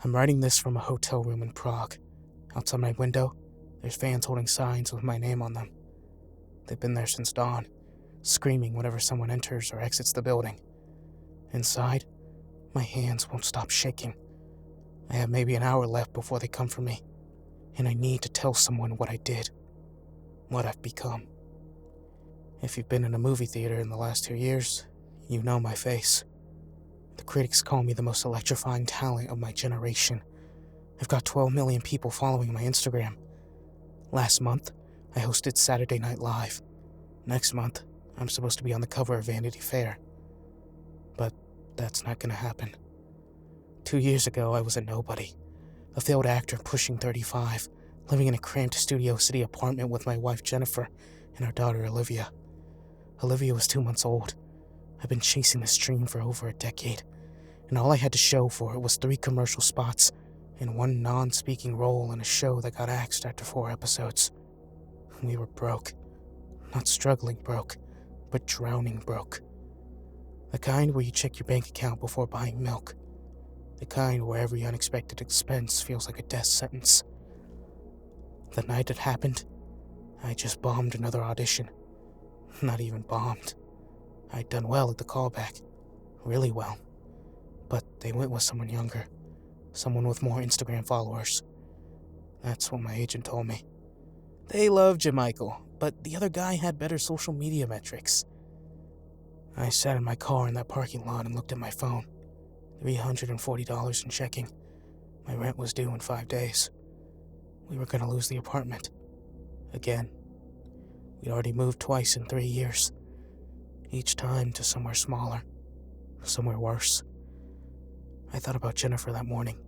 I'm writing this from a hotel room in Prague. Outside my window, there's fans holding signs with my name on them. They've been there since dawn, screaming whenever someone enters or exits the building. Inside, my hands won't stop shaking. I have maybe an hour left before they come for me, and I need to tell someone what I did, what I've become. If you've been in a movie theater in the last 2 years, you know my face. The critics call me the most electrifying talent of my generation. I've got 12 million people following my Instagram. Last month, I hosted Saturday Night Live. Next month, I'm supposed to be on the cover of Vanity Fair. But that's not gonna happen. 2 years ago, I was a nobody. A failed actor pushing 35, living in a cramped Studio City apartment with my wife Jennifer and our daughter Olivia. Olivia was 2 months old. I've been chasing this dream for over a decade, and all I had to show for it was 3 commercial spots and 1 non-speaking role in a show that got axed after 4 episodes. We were broke. Not struggling broke, but drowning broke. The kind where you check your bank account before buying milk. The kind where every unexpected expense feels like a death sentence. The night it happened, I just bombed another audition. Not even bombed. I'd done well at the callback. Really well. But they went with someone younger. Someone with more Instagram followers. That's what my agent told me. They loved you, Michael, but the other guy had better social media metrics. I sat in my car in that parking lot and looked at my phone. $340 in checking. My rent was due in 5 days. We were gonna lose the apartment. Again. We'd already moved twice in 3 years. Each time to somewhere smaller. Somewhere worse. I thought about Jennifer that morning.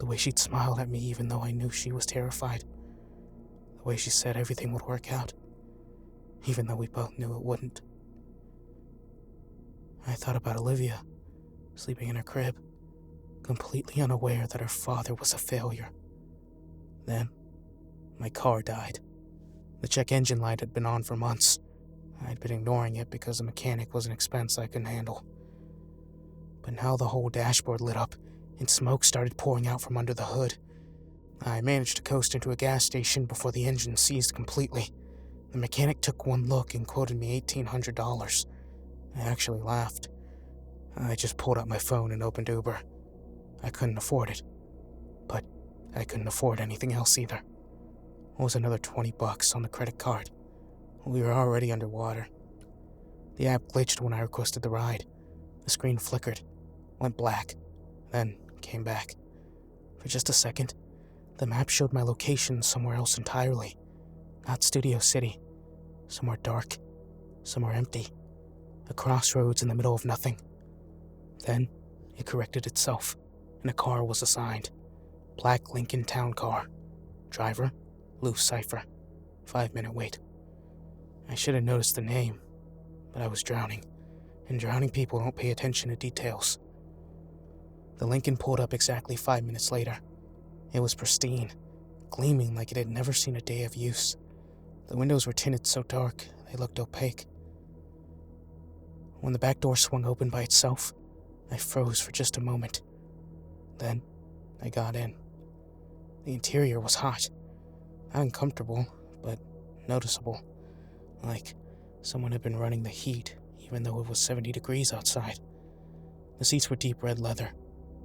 The way she'd smiled at me even though I knew she was terrified. The way she said everything would work out. Even though we both knew it wouldn't. I thought about Olivia, sleeping in her crib, completely unaware that her father was a failure. Then, my car died. The check engine light had been on for months. I'd been ignoring it because the mechanic was an expense I couldn't handle. But now the whole dashboard lit up, and smoke started pouring out from under the hood. I managed to coast into a gas station before the engine seized completely. The mechanic took one look and quoted me $1,800. I actually laughed. I just pulled out my phone and opened Uber. I couldn't afford it. But I couldn't afford anything else either. It was another $20 on the credit card. We were already underwater. The app glitched when I requested the ride. The screen flickered, went black, then came back. For just a second, the map showed my location somewhere else entirely. Not Studio City. Somewhere dark. Somewhere empty. A crossroads in the middle of nothing. Then, it corrected itself, and a car was assigned. Black Lincoln Town Car. Driver, loose cipher. 5-minute wait. I should have noticed the name, but I was drowning, and drowning people don't pay attention to details. The Lincoln pulled up exactly 5 minutes later. It was pristine, gleaming like it had never seen a day of use. The windows were tinted so dark, they looked opaque. When the back door swung open by itself, I froze for just a moment. Then, I got in. The interior was hot. Not uncomfortable, but noticeable. Like someone had been running the heat, even though it was 70 degrees outside. The seats were deep red leather,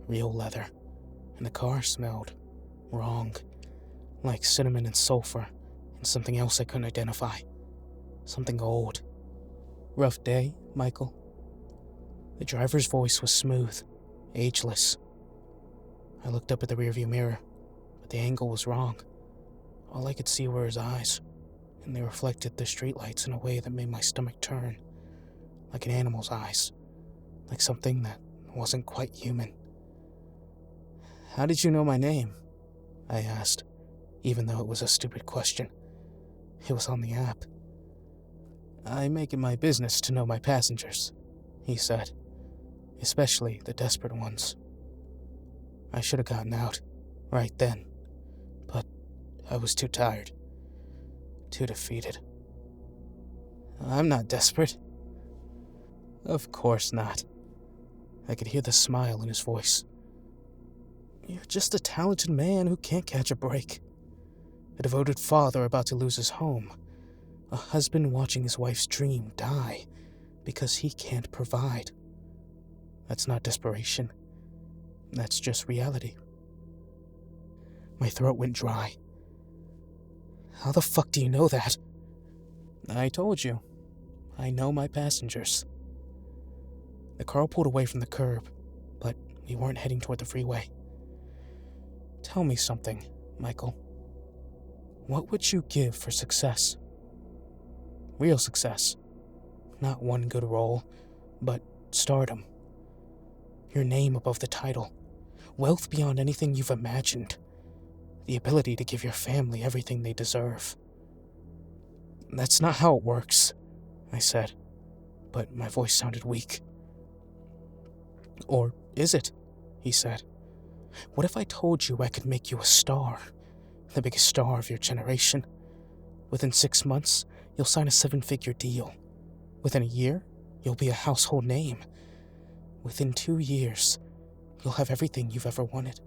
real leather, and the car smelled wrong, like cinnamon and sulfur, and something else I couldn't identify. Something old. Rough day, Michael? The driver's voice was smooth, ageless. I looked up at the rearview mirror, but the angle was wrong. All I could see were his eyes, and they reflected the streetlights in a way that made my stomach turn, like an animal's eyes, like something that wasn't quite human. "How did you know my name?" I asked, even though it was a stupid question. It was on the app. "I make it my business to know my passengers," he said, "especially the desperate ones." I should have gotten out, right then, but I was too tired, too defeated. "I'm not desperate." "Of course not." I could hear the smile in his voice. You're just a talented man who can't catch a break. A devoted father about to lose his home. A husband watching his wife's dream die because he can't provide. That's not desperation. That's just reality. My throat went dry. How the fuck do you know that? I told you. I know my passengers. The car pulled away from the curb, but we weren't heading toward the freeway. Tell me something, Michael. What would you give for success? Real success. Not one good role, but stardom. Your name above the title. Wealth beyond anything you've imagined. The ability to give your family everything they deserve. That's not how it works, I said, but my voice sounded weak. Or is it? He said. What if I told you I could make you a star? The biggest star of your generation. Within 6 months, you'll sign a 7-figure deal. Within a year, you'll be a household name. Within 2 years, you'll have everything you've ever wanted.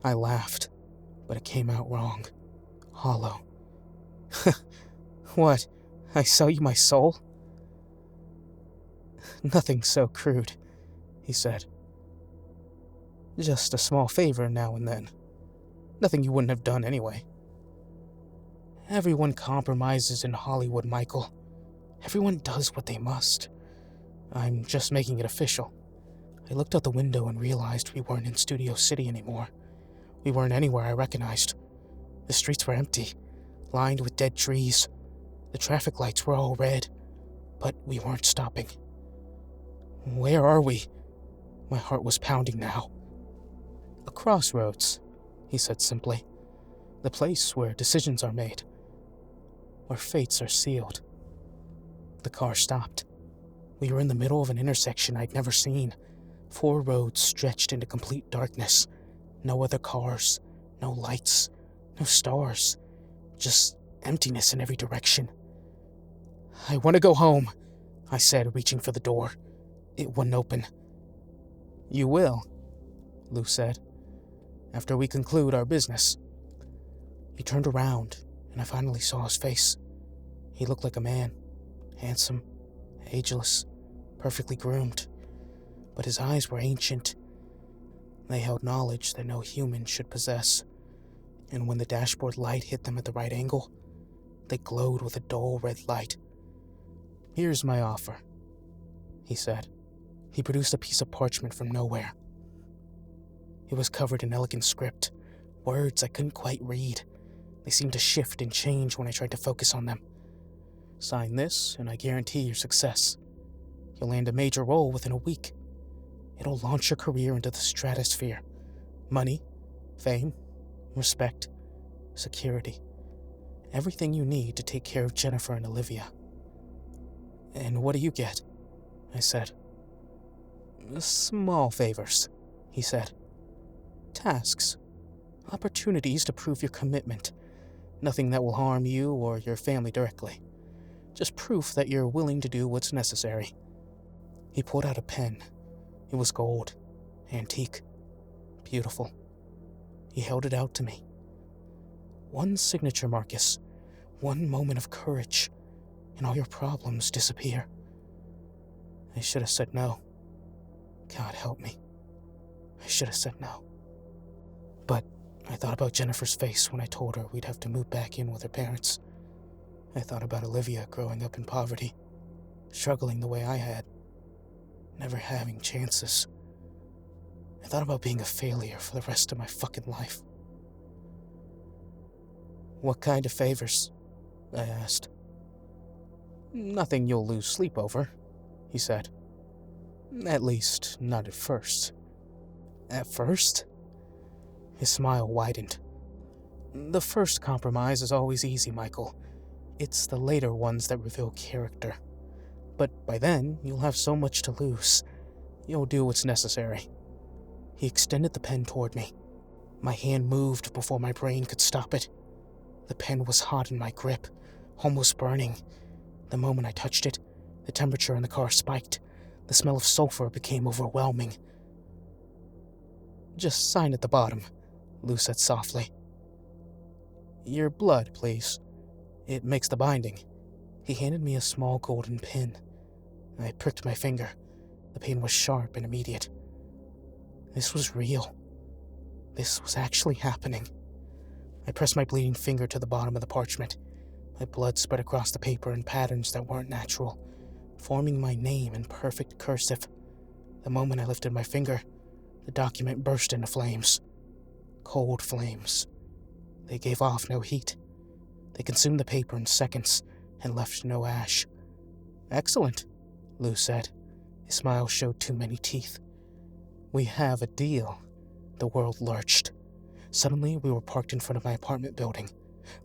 I laughed, but it came out wrong. Hollow. What? I sell you my soul? Nothing so crude, he said. Just a small favor now and then. Nothing you wouldn't have done anyway. Everyone compromises in Hollywood, Michael. Everyone does what they must. I'm just making it official. I looked out the window and realized we weren't in Studio City anymore. We weren't anywhere I recognized. The streets were empty, lined with dead trees. The traffic lights were all red, but we weren't stopping. Where are we? My heart was pounding now. A crossroads, he said simply. The place where decisions are made, where fates are sealed. The car stopped. We were in the middle of an intersection I'd never seen. 4 roads stretched into complete darkness. No other cars, no lights, no stars. Just emptiness in every direction. I want to go home, I said, reaching for the door. It wouldn't open. You will, Lou said, after we conclude our business. He turned around, and I finally saw his face. He looked like a man, handsome, ageless, perfectly groomed, but his eyes were ancient. They held knowledge that no human should possess, and when the dashboard light hit them at the right angle, they glowed with a dull red light. Here's my offer, he said. He produced a piece of parchment from nowhere. It was covered in elegant script, words I couldn't quite read. They seemed to shift and change when I tried to focus on them. Sign this, and I guarantee your success. You'll land a major role within a week. It'll launch your career into the stratosphere. Money, fame, respect, security. Everything you need to take care of Jennifer and Olivia. And what do you get? I said. Small favors, he said. Tasks. Opportunities to prove your commitment. Nothing that will harm you or your family directly. Just proof that you're willing to do what's necessary. He pulled out a pen. It was gold, antique, beautiful. He held it out to me. One signature, Marcus. One moment of courage, and all your problems disappear. I should have said no. God help me. I should have said no. But I thought about Jennifer's face when I told her we'd have to move back in with her parents. I thought about Olivia growing up in poverty, struggling the way I had, never having chances. I thought about being a failure for the rest of my fucking life. What kind of favors? I asked. Nothing you'll lose sleep over, he said. At least, not at first. At first? His smile widened. The first compromise is always easy, Michael. It's the later ones that reveal character. But by then, you'll have so much to lose. You'll do what's necessary. He extended the pen toward me. My hand moved before my brain could stop it. The pen was hot in my grip, almost burning. The moment I touched it, the temperature in the car spiked. The smell of sulfur became overwhelming. Just sign at the bottom, Lou said softly. Your blood, please. It makes the binding. He handed me a small golden pin. I pricked my finger. The pain was sharp and immediate. This was real. This was actually happening. I pressed my bleeding finger to the bottom of the parchment. My blood spread across the paper in patterns that weren't natural, forming my name in perfect cursive. The moment I lifted my finger, the document burst into flames. Cold flames. They gave off no heat. They consumed the paper in seconds and left no ash. Excellent, Lou said. His smile showed too many teeth. We have a deal. The world lurched. Suddenly, we were parked in front of my apartment building.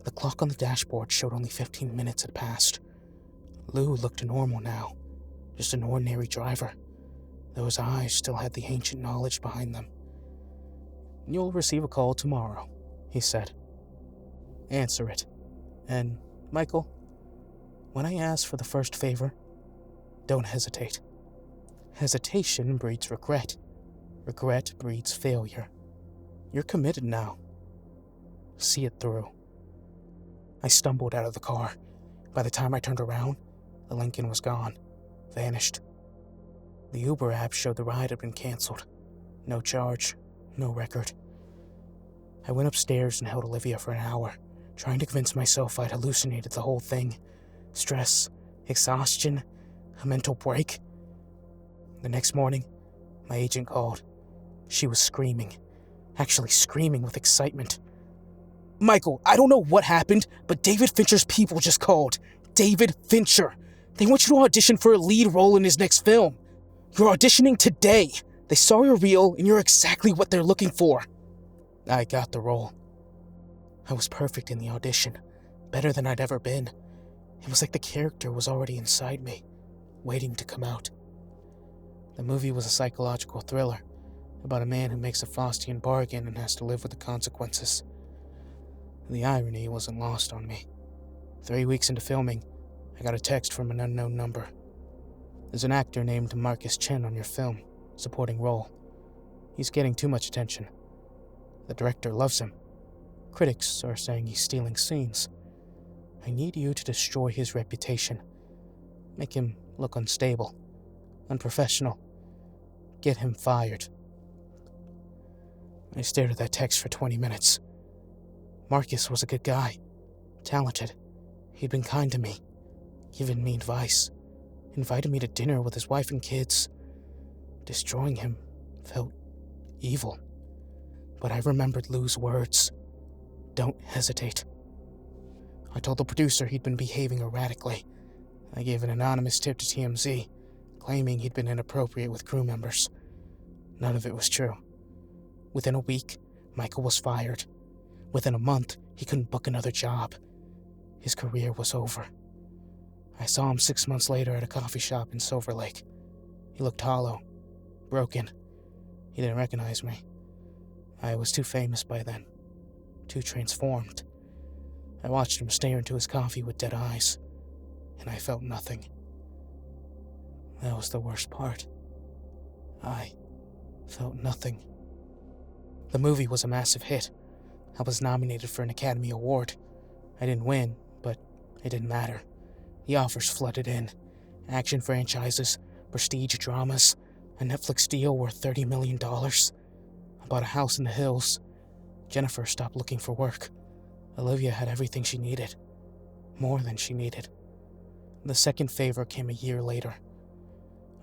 The clock on the dashboard showed only 15 minutes had passed. Lou looked normal now, just an ordinary driver, though his eyes still had the ancient knowledge behind them. You'll receive a call tomorrow, he said. Answer it. And, Michael, when I ask for the first favor, don't hesitate. Hesitation breeds regret. Regret breeds failure. You're committed now. See it through. I stumbled out of the car. By the time I turned around, the Lincoln was gone, vanished. The Uber app showed the ride had been canceled. No charge, no record. I went upstairs and held Olivia for an hour, trying to convince myself I'd hallucinated the whole thing. Stress, exhaustion, a mental break. The next morning, my agent called. She was screaming, actually screaming with excitement. Michael, I don't know what happened, but David Fincher's people just called. David Fincher. They want you to audition for a lead role in his next film. You're auditioning today. They saw your reel, and you're exactly what they're looking for. I got the role. I was perfect in the audition, better than I'd ever been. It was like the character was already inside me, waiting to come out. The movie was a psychological thriller about a man who makes a Faustian bargain and has to live with the consequences. The irony wasn't lost on me. 3 weeks into filming, I got a text from an unknown number. There's an actor named Marcus Chen on your film, supporting role. He's getting too much attention. The director loves him. Critics are saying he's stealing scenes. I need you to destroy his reputation. Make him look unstable, unprofessional. Get him fired. I stared at that text for 20 minutes. Marcus was a good guy, talented. He'd been kind to me, given me advice, invited me to dinner with his wife and kids. Destroying him felt evil. But I remembered Lou's words. Don't hesitate. I told the producer he'd been behaving erratically. I gave an anonymous tip to TMZ, claiming he'd been inappropriate with crew members. None of it was true. Within a week, Michael was fired. Within a month, he couldn't book another job. His career was over. I saw him 6 months later at a coffee shop in Silver Lake. He looked hollow, broken. He didn't recognize me. I was too famous by then, too transformed. I watched him stare into his coffee with dead eyes, and I felt nothing. That was the worst part. I felt nothing. The movie was a massive hit. I was nominated for an Academy Award. I didn't win, but it didn't matter. The offers flooded in. Action franchises, prestige dramas, a Netflix deal worth $30 million. I bought a house in the hills. Jennifer stopped looking for work. Olivia had everything she needed. More than she needed. The second favor came a year later.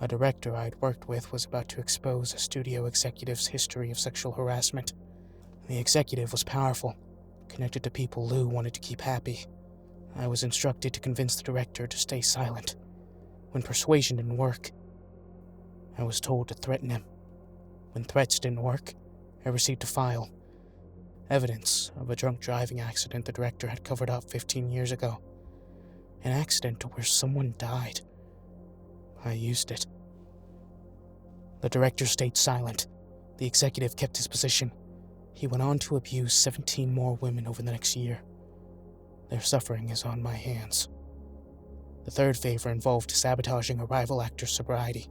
A director I'd worked with was about to expose a studio executive's history of sexual harassment. The executive was powerful, connected to people Lou wanted to keep happy. I was instructed to convince the director to stay silent. When persuasion didn't work, I was told to threaten him. When threats didn't work, I received a file. Evidence of a drunk driving accident the director had covered up 15 years ago. An accident where someone died. I used it. The director stayed silent. The executive kept his position. He went on to abuse 17 more women over the next year. Their suffering is on my hands. The third favor involved sabotaging a rival actor's sobriety.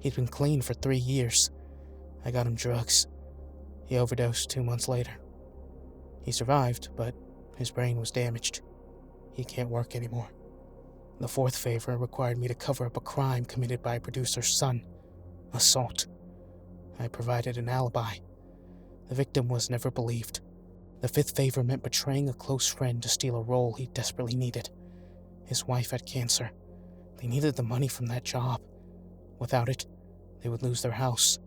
He'd been clean for 3 years. I got him drugs. He overdosed 2 months later. He survived, but his brain was damaged. He can't work anymore. The fourth favor required me to cover up a crime committed by a producer's son. Assault. I provided an alibi. The victim was never believed. The fifth favor meant betraying a close friend to steal a role he desperately needed. His wife had cancer. They needed the money from that job. Without it, they would lose their house.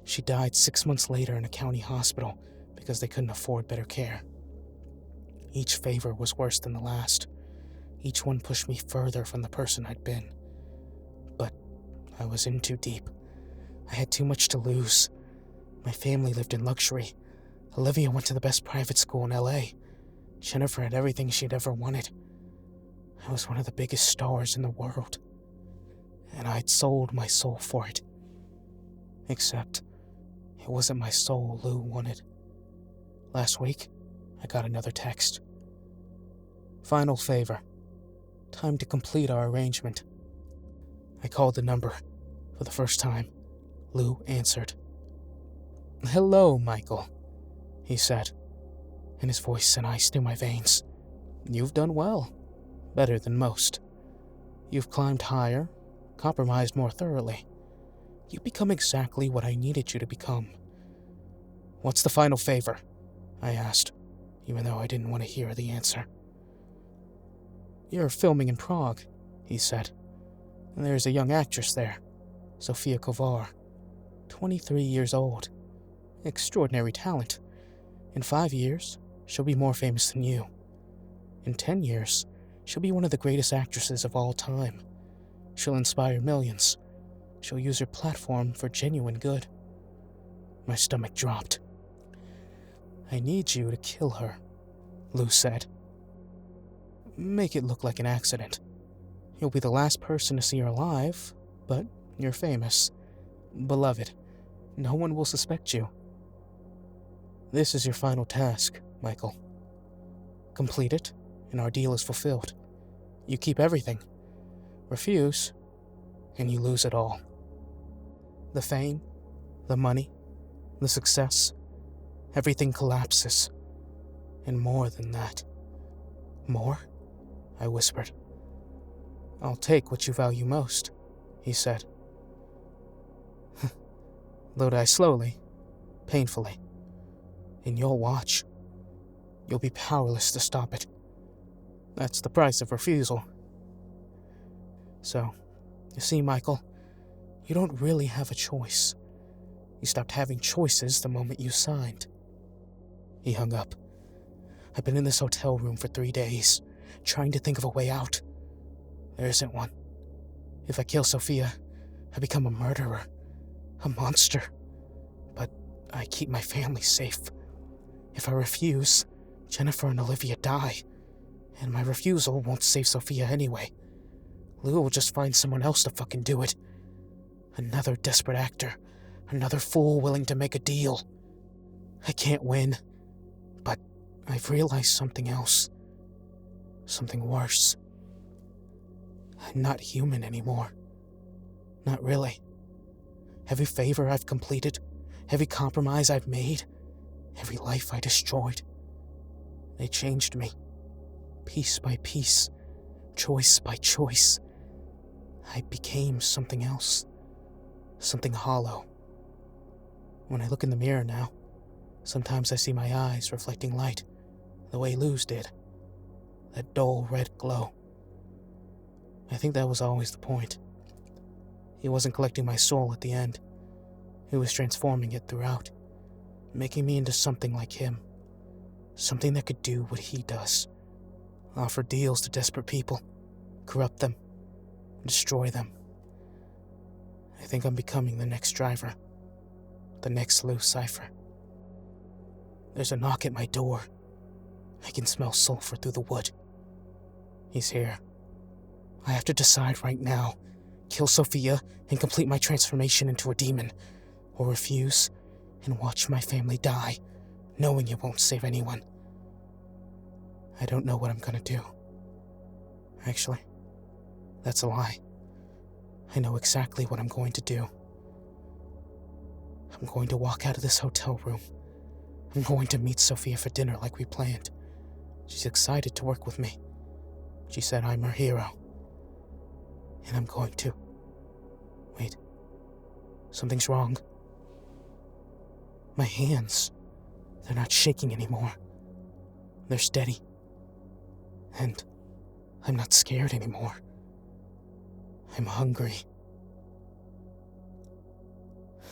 She died 6 months later in a county hospital because they couldn't afford better care. Each favor was worse than the last. Each one pushed me further from the person I'd been. But I was in too deep. I had too much to lose. My family lived in luxury. Olivia went to the best private school in LA. Jennifer had everything she'd ever wanted. I was one of the biggest stars in the world. And I'd sold my soul for it. Except, it wasn't my soul Lou wanted. Last week, I got another text. Final favor. Time to complete our arrangement. I called the number. For the first time, Lou answered. "Hello, Michael," he said, and his voice sent ice through my veins. "You've done well. Better than most. You've climbed higher, compromised more thoroughly. You've become exactly what I needed you to become." "What's the final favor?" I asked, even though I didn't want to hear the answer. "You're filming in Prague," he said. "And there's a young actress there, Sofia Kovar, 23 years old. Extraordinary talent. In 5 years, she'll be more famous than you. In 10 years, she'll be one of the greatest actresses of all time. She'll inspire millions. She'll use her platform for genuine good." My stomach dropped. "I need you to kill her," Lou said. "Make it look like an accident. You'll be the last person to see her alive, but you're famous. Beloved. No one will suspect you. This is your final task, Michael. Complete it, and our deal is fulfilled. You keep everything. Refuse, and you lose it all. The fame, the money, the success, everything collapses. And more than that." "More?" I whispered. "I'll take what you value most," he said. "Though die slowly, painfully. And you'll watch. You'll be powerless to stop it. That's the price of refusal. So, you see, Michael, you don't really have a choice. You stopped having choices the moment you signed." He hung up. "I've been in this hotel room for 3 days, trying to think of a way out. There isn't one. If I kill Sophia, I become a murderer, a monster. But I keep my family safe. If I refuse, Jennifer and Olivia die, and my refusal won't save Sophia anyway. Lou will just find someone else to fucking do it. Another desperate actor, another fool willing to make a deal. I can't win, but I've realized something else. Something worse. I'm not human anymore. Not really. Every favor I've completed, every compromise I've made, every life I destroyed, they changed me. Piece by piece, choice by choice. I became something else. Something hollow. When I look in the mirror now, sometimes I see my eyes reflecting light, the way Lou's did. That dull red glow. I think that was always the point. He wasn't collecting my soul at the end. He was transforming it throughout, making me into something like him. Something that could do what he does. Offer deals to desperate people, corrupt them, destroy them. I think I'm becoming the next driver, the next Lou Cypher. There's a knock at my door. I can smell sulfur through the wood. He's here. I have to decide right now. Kill Sophia and complete my transformation into a demon, or refuse and watch my family die, knowing it won't save anyone. I don't know what I'm gonna do. Actually, that's a lie. I know exactly what I'm going to do. I'm going to walk out of this hotel room I'm going to meet Sophia for dinner like we planned. She's excited to work with me. She said I'm her hero. And I'm going to. Wait. Something's wrong. My hands. They're not shaking anymore. They're steady. And I'm not scared anymore. I'm hungry.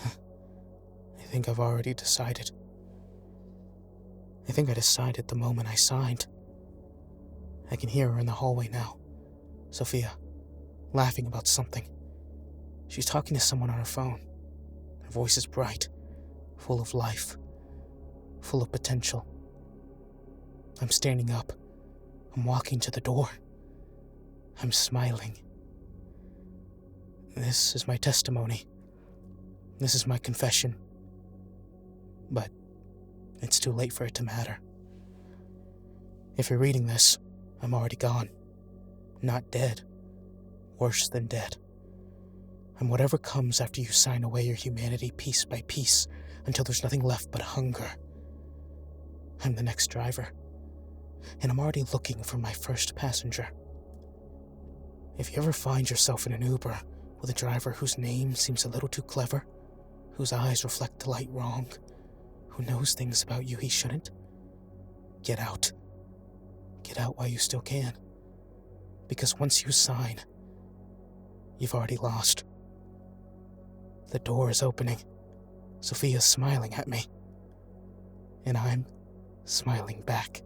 I think I've already decided. I think I decided the moment I signed. I can hear her in the hallway now. Sophia, laughing about something. She's talking to someone on her phone. Her voice is bright, full of life, full of potential. I'm standing up. I'm walking to the door. I'm smiling. This is my testimony. This is my confession. But it's too late for it to matter. If you're reading this, I'm already gone. Not dead. Worse than dead. I'm whatever comes after you sign away your humanity piece by piece until there's nothing left but hunger. I'm the next driver. And I'm already looking for my first passenger. If you ever find yourself in an Uber with a driver whose name seems a little too clever, whose eyes reflect the light wrong, who knows things about you he shouldn't, get out. Get out while you still can. Because once you sign, you've already lost. The door is opening. Sophia's smiling at me. And I'm smiling back.